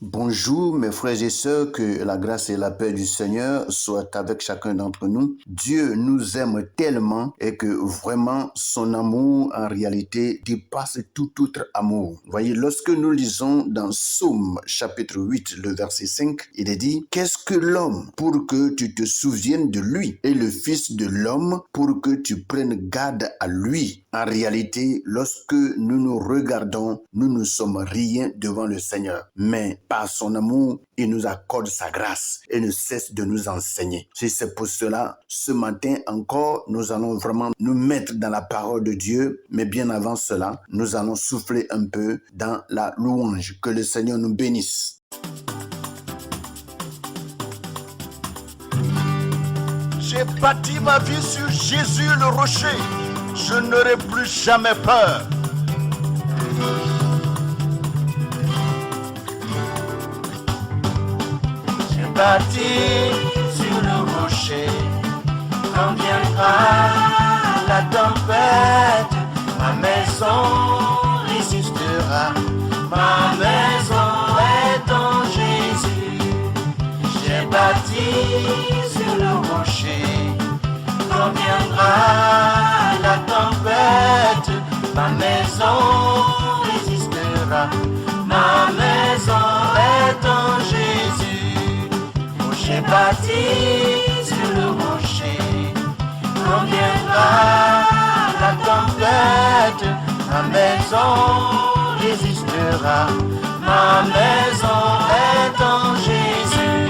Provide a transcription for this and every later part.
Bonjour mes frères et sœurs, que la grâce et la paix du Seigneur soient avec chacun d'entre nous. Dieu nous aime tellement et que vraiment son amour en réalité dépasse tout autre amour. Voyez, lorsque nous lisons dans Psaume chapitre 8, le verset 5, il est dit: qu'est-ce que l'homme pour que tu te souviennes de lui, et le fils de l'homme pour que tu prennes garde à lui. En réalité, lorsque nous nous regardons, nous ne sommes rien devant le Seigneur. Mais par son amour, il nous accorde sa grâce et ne cesse de nous enseigner. C'est pour cela, ce matin encore, nous allons vraiment nous mettre dans la parole de Dieu. Mais bien avant cela, nous allons souffler un peu dans la louange. Que le Seigneur nous bénisse. J'ai bâti ma vie sur Jésus le rocher. Je n'aurai plus jamais peur. J'ai bâti sur le rocher. Quand viendra la tempête, ma maison résistera. Ma maison est en Jésus. J'ai bâti sur le rocher. Quand viendra la tempête, ma maison résistera. Ma maison est en Jésus. Oh, j'ai bâti sur le rocher. Quand viendra la tempête, ma maison résistera. Ma maison est en Jésus.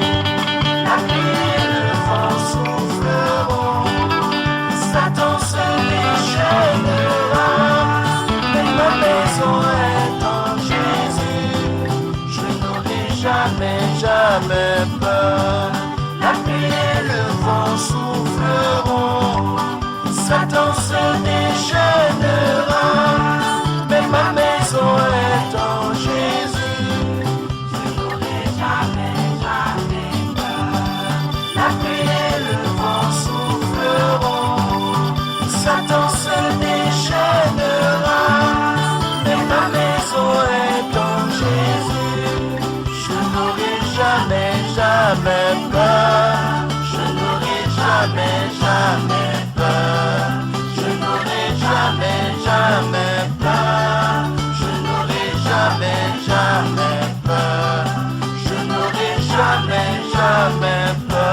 La pluie et le vent souffleront. Satan se déchaînera, mais ma maison est en Jésus. Je n'aurai jamais peur. La pluie et le vent souffleront. Satan se déchaînera, mais ma maison est en Jésus. Je n'aurai jamais peur. La pluie et le vent souffleront. Satan se déchaînera, mais ma maison est en Jésus. Je n'aurai jamais peur. Je n'aurai jamais peur. Je n'aurai jamais peur. Je n'aurai jamais peur. Je n'aurai jamais peur.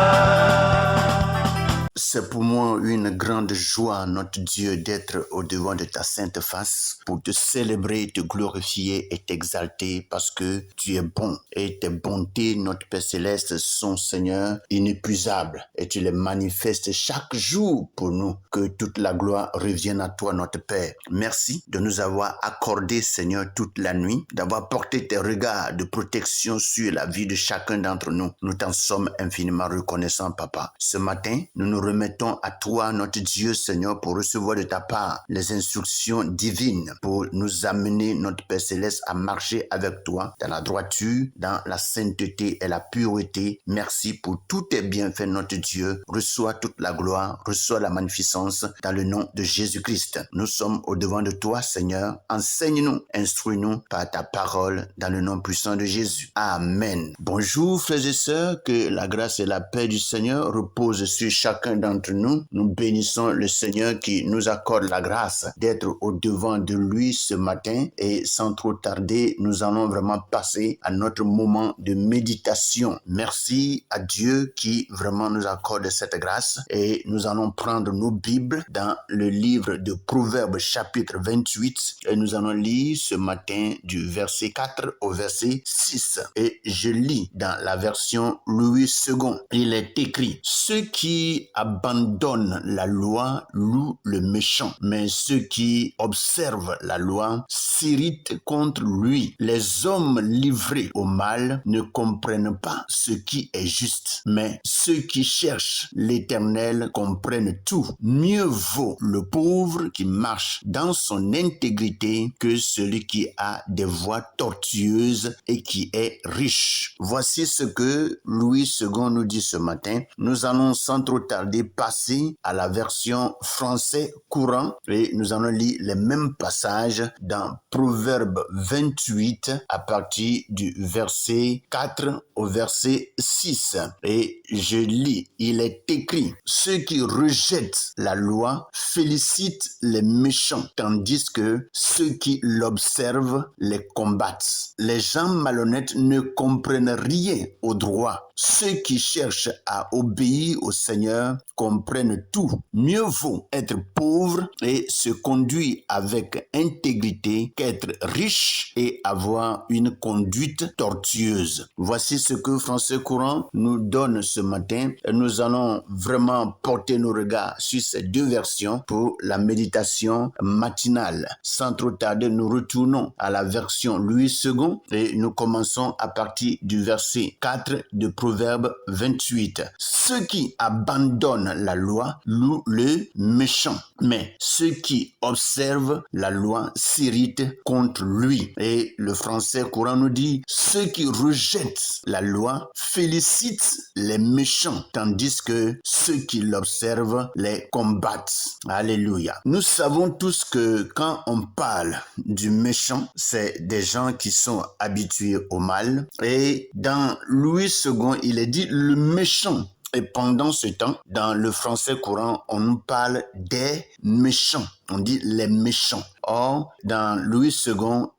C'est pour moi une grande joie, notre Dieu, d'être au-devant de ta sainte face pour te célébrer, te glorifier et t'exalter parce que tu es bon et tes bontés, notre Père Céleste, sont, Seigneur, inépuisables et tu les manifestes chaque jour pour nous. Que toute la gloire revienne à toi, notre Père. Merci de nous avoir accordé, Seigneur, toute la nuit, d'avoir porté tes regards de protection sur la vie de chacun d'entre nous. Nous t'en sommes infiniment reconnaissants, Papa. Ce matin, nous nous remettons à toi, notre Dieu, Seigneur, pour recevoir de ta part les instructions divines pour nous amener, notre Père Céleste, à marcher avec toi dans la droiture, dans la sainteté et la pureté. Merci pour tous tes bienfaits, notre Dieu. Reçois toute la gloire, reçois la magnificence dans le nom de Jésus-Christ. Nous sommes au-devant de toi, Seigneur. Enseigne-nous, instruis-nous par ta parole dans le nom puissant de Jésus. Amen. Bonjour, frères et sœurs, que la grâce et la paix du Seigneur reposent sur chacun d'entre nous. Nous bénissons le Seigneur qui nous accorde la grâce d'être au-devant de lui ce matin et sans trop tarder, nous allons vraiment passer à notre moment de méditation. Merci à Dieu qui vraiment nous accorde cette grâce et nous allons prendre nos Bibles dans le livre de Proverbes chapitre 28 et nous allons lire ce matin du verset 4 au verset 6 et je lis dans la version Louis II. Il est écrit: ceux qui abandonnent la loi louent le méchant, mais ceux qui observent la loi s'irritent contre lui. Les hommes livrés au mal ne comprennent pas ce qui est juste, mais ceux ceux qui cherchent l'Éternel comprennent tout. Mieux vaut le pauvre qui marche dans son intégrité que celui qui a des voies tortueuses et qui est riche. Voici ce que Louis II nous dit ce matin. Nous allons sans trop tarder passer à la version français courant et nous allons lire les mêmes passages dans Proverbe 28 à partir du verset 4 au verset 6. Et je lis, il est écrit, ceux qui rejettent la loi félicitent les méchants, tandis que ceux qui l'observent les combattent. Les gens malhonnêtes ne comprennent rien au droit. Ceux qui cherchent à obéir au Seigneur comprennent tout. Mieux vaut être pauvre et se conduire avec intégrité qu'être riche et avoir une conduite tortueuse. Voici ce que Français Courant nous donne ce matin. Nous allons vraiment porter nos regards sur ces deux versions pour la méditation matinale. Sans trop tarder, nous retournons à la version Louis II et nous commençons à partir du verset 4 de Proverbe 28. Ceux qui abandonnent la loi louent le méchant, mais ceux qui observent la loi s'irritent contre lui. Et le Français courant nous dit, ceux qui rejettent la loi félicitent les méchants, tandis que ceux qui l'observent les combattent. Alléluia. Nous savons tous que quand on parle du méchant, c'est des gens qui sont habitués au mal. Et dans Louis II, il est dit le méchant. Et pendant ce temps, dans le français courant, on nous parle des méchants. On dit les méchants. Or, dans Louis II,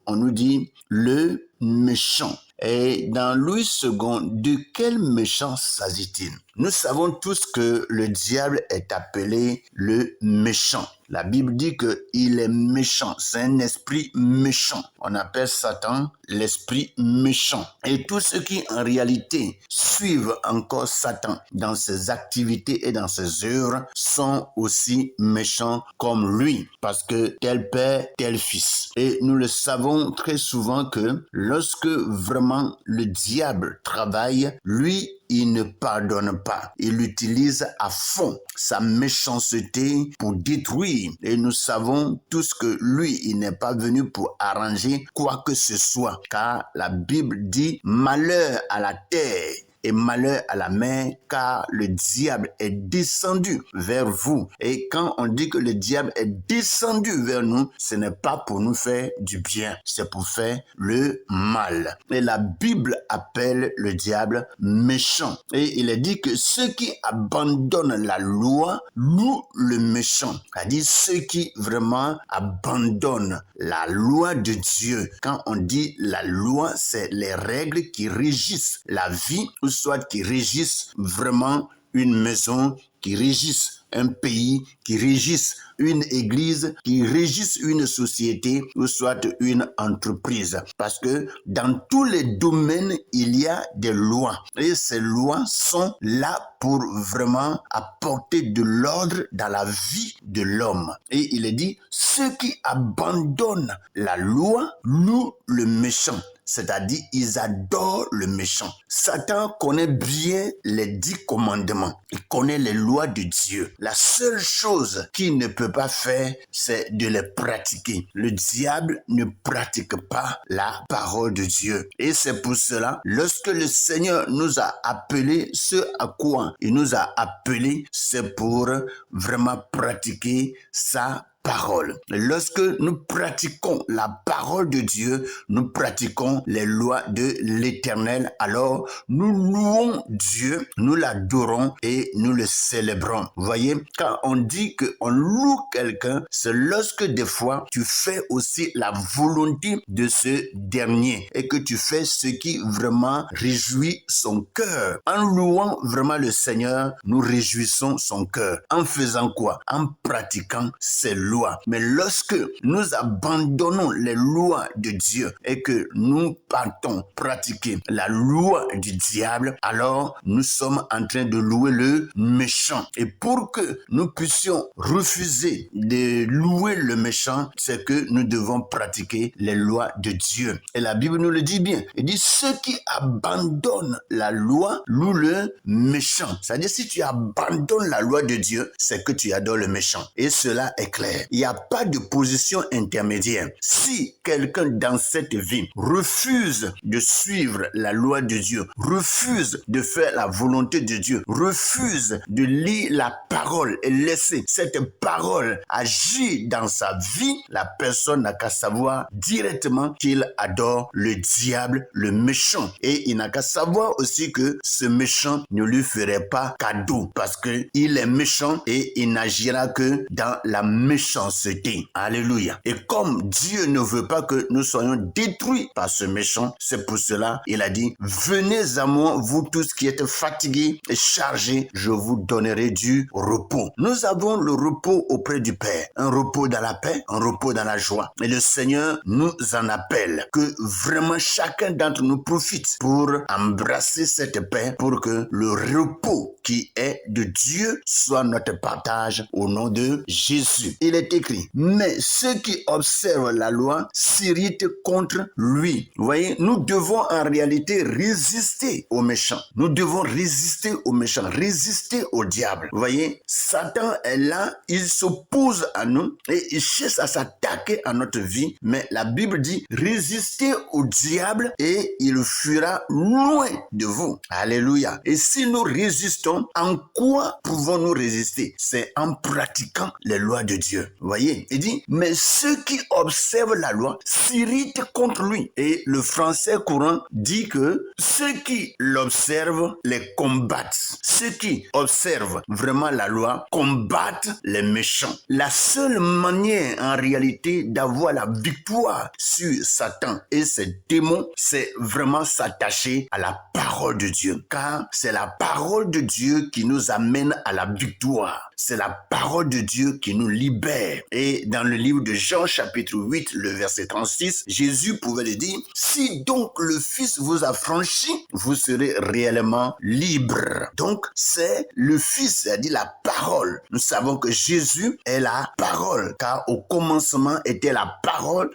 on nous dit le méchant. Et dans Louis II, de quel méchant s'agit-il? Nous savons tous que le diable est appelé le méchant. La Bible dit qu'il est méchant. C'est un esprit méchant. On appelle Satan l'esprit méchant. Et tous ceux qui, en réalité, suivent encore Satan dans ses activités et dans ses œuvres sont aussi méchants comme lui. Parce que tel père, tel fils. Et nous le savons très souvent que lorsque vraiment le diable travaille, lui, il ne pardonne pas. Il utilise à fond sa méchanceté pour détruire. Et nous savons tous que lui, il n'est pas venu pour arranger quoi que ce soit. Car la Bible dit malheur à la terre et malheur à la mer, car le diable est descendu vers vous. Et quand on dit que le diable est descendu vers nous, ce n'est pas pour nous faire du bien, c'est pour faire le mal. Et la Bible appelle le diable méchant. Et il est dit que ceux qui abandonnent la loi louent le méchant. C'est-à-dire ceux qui vraiment abandonnent la loi de Dieu. Quand on dit la loi, c'est les règles qui régissent la vie, ou soit qui régissent vraiment une maison, qui régissent un pays, qui régissent une église, qui régissent une société ou soit une entreprise. Parce que dans tous les domaines, il y a des lois. Et ces lois sont là pour vraiment apporter de l'ordre dans la vie de l'homme. Et il est dit, ceux qui abandonnent la loi louent le méchant. C'est-à-dire, ils adorent le méchant. Satan connaît bien les 10 commandements. Il connaît les lois de Dieu. La seule chose qu'il ne peut pas faire, c'est de les pratiquer. Le diable ne pratique pas la parole de Dieu. Et c'est pour cela, lorsque le Seigneur nous a appelés, ce à quoi il nous a appelés, c'est pour vraiment pratiquer sa parole. Lorsque nous pratiquons la parole de Dieu, nous pratiquons les lois de l'Éternel, alors nous louons Dieu, nous l'adorons et nous le célébrons. Vous voyez, quand on dit qu'on loue quelqu'un, c'est lorsque des fois tu fais aussi la volonté de ce dernier et que tu fais ce qui vraiment réjouit son cœur. En louant vraiment le Seigneur, nous réjouissons son cœur. En faisant quoi? En pratiquant ses lois. lois. Mais lorsque nous abandonnons les lois de Dieu et que nous partons pratiquer la loi du diable, alors nous sommes en train de louer le méchant. Et pour que nous puissions refuser de louer le méchant, c'est que nous devons pratiquer les lois de Dieu. Et la Bible nous le dit bien. Elle dit, ceux qui abandonnent la loi louent le méchant. C'est-à-dire, si tu abandonnes la loi de Dieu, c'est que tu adores le méchant. Et cela est clair. Il n'y a pas de position intermédiaire. Si quelqu'un dans cette vie refuse de suivre la loi de Dieu, refuse de faire la volonté de Dieu, refuse de lire la parole et laisser cette parole agir dans sa vie, la personne n'a qu'à savoir directement qu'il adore le diable, le méchant. Et il n'a qu'à savoir aussi que ce méchant ne lui ferait pas cadeau parce qu'il est méchant et il n'agira que dans la méchanceté. Alléluia. Et comme Dieu ne veut pas que nous soyons détruits par ce méchant, c'est pour cela il a dit, venez à moi, vous tous qui êtes fatigués et chargés, je vous donnerai du repos. Nous avons le repos auprès du Père, un repos dans la paix, un repos dans la joie. Et le Seigneur nous en appelle, que vraiment chacun d'entre nous profite pour embrasser cette paix, pour que le repos qui est de Dieu soit notre partage au nom de Jésus. Il est écrit, mais ceux qui observent la loi s'irritent contre lui. Vous voyez, nous devons en réalité résister aux méchants. Nous devons résister aux méchants, résister au diable. Vous voyez, Satan est là, il s'oppose à nous et il cherche à s'attaquer à notre vie. Mais la Bible dit, résistez au diable et il fuira loin de vous. Alléluia. Et si nous résistons, en quoi pouvons-nous résister? C'est en pratiquant les lois de Dieu. Vous voyez, il dit, mais ceux qui observent la loi s'irritent contre lui. Et le français courant dit que ceux qui l'observent les combattent. Ceux qui observent vraiment la loi combattent les méchants. La seule manière en réalité d'avoir la victoire sur Satan et ses démons, c'est vraiment s'attacher à la parole de Dieu. Car c'est la parole de Dieu qui nous amène à la victoire. C'est la parole de Dieu qui nous libère. Et dans le livre de Jean chapitre 8, le verset 36, Jésus pouvait le dire, si donc le Fils vous a franchi, vous serez réellement libre. Donc, c'est le Fils, c'est-à-dire la parole. Nous savons que Jésus est la parole, car au commencement était la parole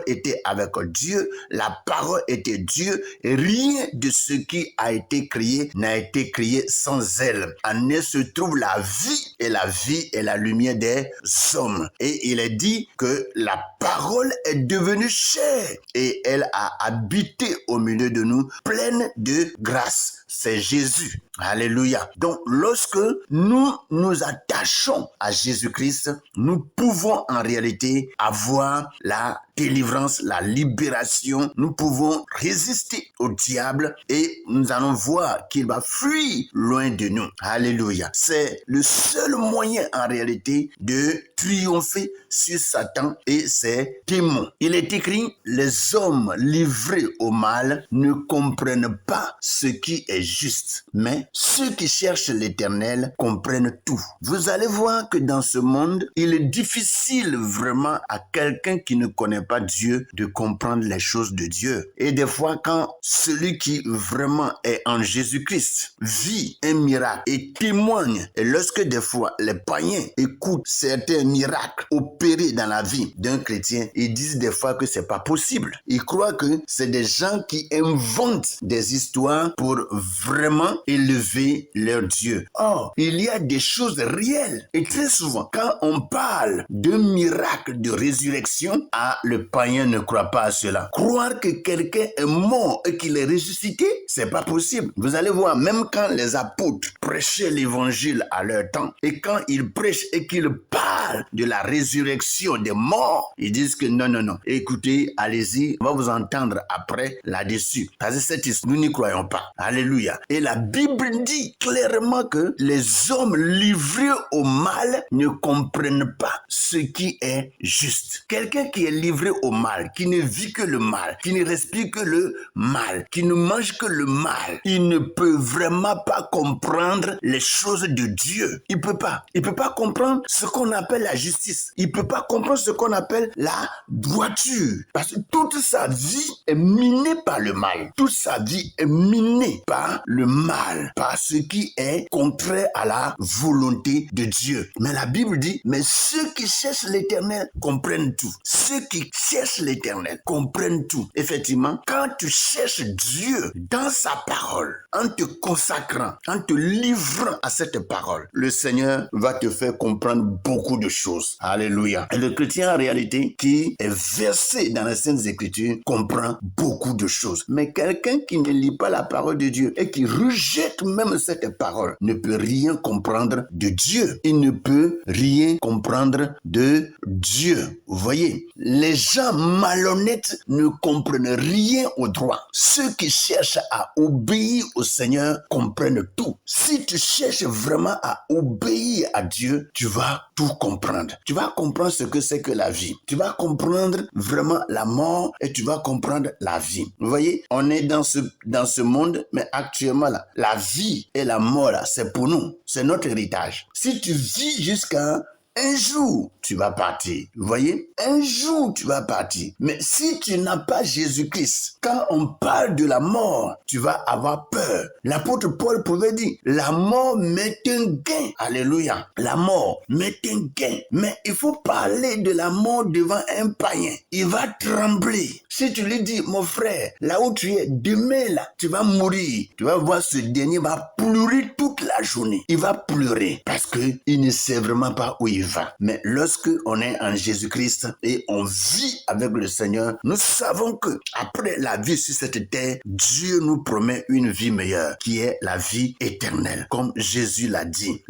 était avec Dieu, la parole était Dieu, et rien de ce qui a été créé n'a été créé sans elle. En elle se trouve la vie est la lumière des hommes. Et il est dit que la parole est devenue chair et elle a habité au milieu de nous, pleine de grâce. C'est Jésus. Alléluia. Donc, lorsque nous nous attachons à Jésus-Christ, nous pouvons en réalité avoir la délivrance, la libération. Nous pouvons résister au diable et nous allons voir qu'il va fuir loin de nous. Alléluia. C'est le seul moyen en réalité de triompher sur Satan et ses démons. Il est écrit, les hommes livrés au mal ne comprennent pas ce qui est juste, mais ceux qui cherchent l'Éternel comprennent tout. Vous allez voir que dans ce monde, il est difficile vraiment à quelqu'un qui ne connaît pas Dieu de comprendre les choses de Dieu. Et des fois, quand celui qui vraiment est en Jésus-Christ vit un miracle et témoigne, et lorsque des fois les païens écoutent certains miracles opérés dans la vie d'un chrétien, ils disent des fois que c'est pas possible. Ils croient que c'est des gens qui inventent des histoires pour vraiment élever leur Dieu. Or, il y a des choses réelles. Et très souvent, quand on parle de miracle de résurrection, le païen ne croit pas à cela. Croire que quelqu'un est mort et qu'il est ressuscité, c'est pas possible. Vous allez voir, même quand les apôtres prêchaient l'évangile à leur temps, et quand ils prêchent et qu'ils parlent de la résurrection des morts, ils disent que non. Écoutez, allez-y, on va vous entendre après là-dessus. Parce que nous n'y croyons pas. Alléluia. Et la Bible dit clairement que les hommes livrés au mal ne comprennent pas ce qui est juste. Quelqu'un qui est livré au mal, qui ne vit que le mal, qui ne respire que le mal, qui ne mange que le mal, il ne peut vraiment pas comprendre les choses de Dieu. Il peut pas. Il peut pas comprendre ce qu'on appelle la justice. Il peut pas comprendre ce qu'on appelle la droiture. Parce que toute sa vie est minée par le mal. Toute sa vie est minée par le mal, par ce qui est contraire à la volonté de Dieu. Mais la Bible dit, mais ceux qui cherchent l'Éternel comprennent tout. Ceux qui cherchent l'Éternel comprennent tout. Effectivement, quand tu cherches Dieu dans sa parole, en te consacrant, en te livrant à cette parole, le Seigneur va te faire comprendre beaucoup de choses. Alléluia. Et le chrétien, en réalité, qui est versé dans les Saintes Écritures, comprend beaucoup de choses. Mais quelqu'un qui ne lit pas la parole de Dieu et qui rejette même cette parole ne peut rien comprendre de Dieu. Il ne peut rien comprendre de Dieu. Vous voyez, les gens malhonnêtes ne comprennent rien au droit. Ceux qui cherchent à obéir au Seigneur comprennent tout. Si tu cherches vraiment à obéir à Dieu, tu vas tout comprendre. Tu vas comprendre ce que c'est que la vie. Tu vas comprendre vraiment la mort et tu vas comprendre la vie. Vous voyez, on est dans ce monde, mais actuellement, là, la vie et la mort, là, c'est pour nous. C'est notre héritage. Si tu vis jusqu'à un jour, tu vas partir. Vous voyez? Un jour, tu vas partir. Mais si tu n'as pas Jésus-Christ, quand on parle de la mort, tu vas avoir peur. L'apôtre Paul pouvait dire, la mort m'est un gain. Alléluia. La mort m'est un gain. Mais il faut parler de la mort devant un païen. Il va trembler. Si tu lui dis, mon frère, là où tu es, demain, là, tu vas mourir. Tu vas voir ce dernier va pleurer toute la journée. Il va pleurer parce qu'il ne sait vraiment pas où il va. Mais lorsque on est en Jésus-Christ et on vit avec le Seigneur, nous savons que après la vie sur cette terre, Dieu nous promet une vie meilleure, qui est la vie éternelle. Comme Jésus l'a dit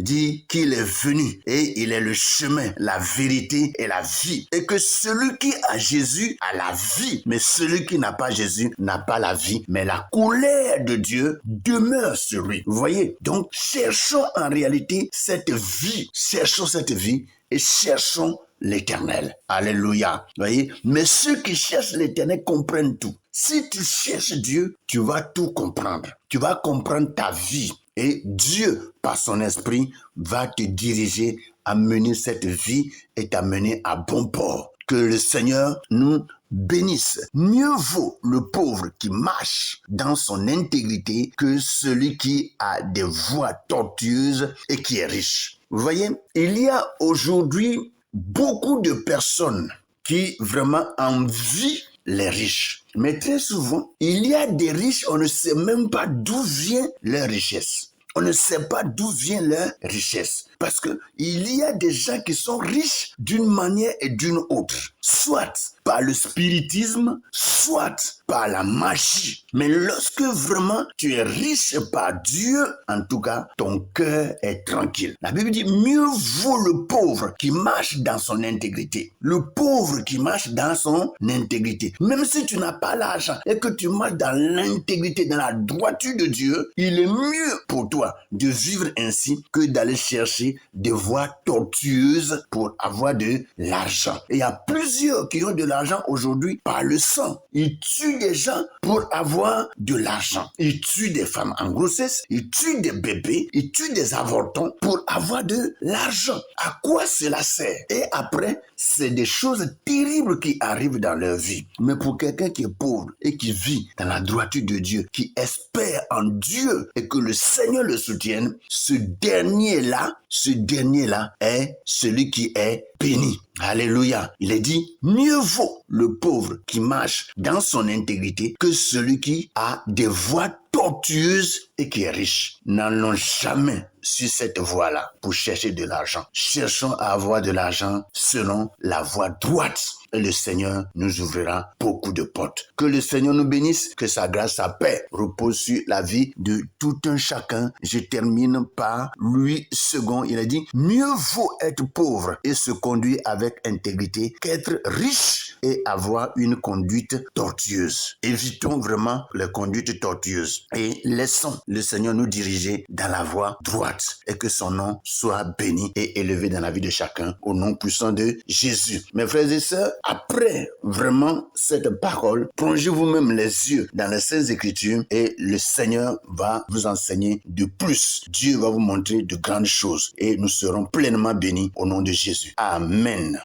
qu'il est venu et il est le chemin, la vérité et la vie. Et que celui qui a Jésus a la vie, mais celui qui n'a pas Jésus n'a pas la vie, mais la colère de Dieu demeure sur lui. Vous voyez? Donc, cherchons en réalité cette vie. Cherchons cette vie et cherchons l'Éternel. Alléluia. Vous voyez? Mais ceux qui cherchent l'Éternel comprennent tout. Si tu cherches Dieu, tu vas tout comprendre. Tu vas comprendre ta vie. Et Dieu, par son esprit, va te diriger à mener cette vie et t'amener à bon port. Que le Seigneur nous bénisse. Mieux vaut le pauvre qui marche dans son intégrité que celui qui a des voies tortueuses et qui est riche. Vous voyez, il y a aujourd'hui beaucoup de personnes qui vraiment envient les riches. Mais très souvent, il y a des riches, on ne sait même pas d'où vient leur richesse. On ne sait pas d'où vient leur richesse. Parce que il y a des gens qui sont riches d'une manière et d'une autre. Soit par le spiritisme, soit par la magie. Mais lorsque vraiment tu es riche par Dieu, en tout cas, ton cœur est tranquille. La Bible dit, mieux vaut le pauvre qui marche dans son intégrité. Le pauvre qui marche dans son intégrité. Même si tu n'as pas l'argent et que tu marches dans l'intégrité, dans la droiture de Dieu, il est mieux pour toi de vivre ainsi que d'aller chercher des voies tortueuses pour avoir de l'argent. Et il y a plusieurs qui ont de l'argent aujourd'hui par le sang. Ils tuent des gens pour avoir de l'argent. Ils tuent des femmes en grossesse, ils tuent des bébés, ils tuent des avortons pour avoir de l'argent. À quoi cela sert? Et après, c'est des choses terribles qui arrivent dans leur vie. Mais pour quelqu'un qui est pauvre et qui vit dans la droiture de Dieu, qui espère en Dieu et que le Seigneur le soutienne, ce dernier-là est celui qui est béni. Alléluia. Il est dit, mieux vaut le pauvre qui marche dans son intégrité que celui qui a des voies tortueuses et qui est riche. N'allons jamais sur cette voie-là pour chercher de l'argent. Cherchons à avoir de l'argent selon la voie droite. Et le Seigneur nous ouvrira beaucoup de portes. Que le Seigneur nous bénisse, que sa grâce, sa paix repose sur la vie de tout un chacun. Je termine par Louis II. Il a dit, mieux vaut être pauvre et se conduire avec intégrité qu'être riche et avoir une conduite tortueuse. Évitons vraiment les conduites tortueuses et laissons le Seigneur nous diriger dans la voie droite et que son nom soit béni et élevé dans la vie de chacun au nom puissant de Jésus. Mes frères et sœurs, après vraiment cette parole, plongez vous-même les yeux dans les Saintes Écritures et le Seigneur va vous enseigner de plus. Dieu va vous montrer de grandes choses et nous serons pleinement bénis au nom de Jésus. Amen.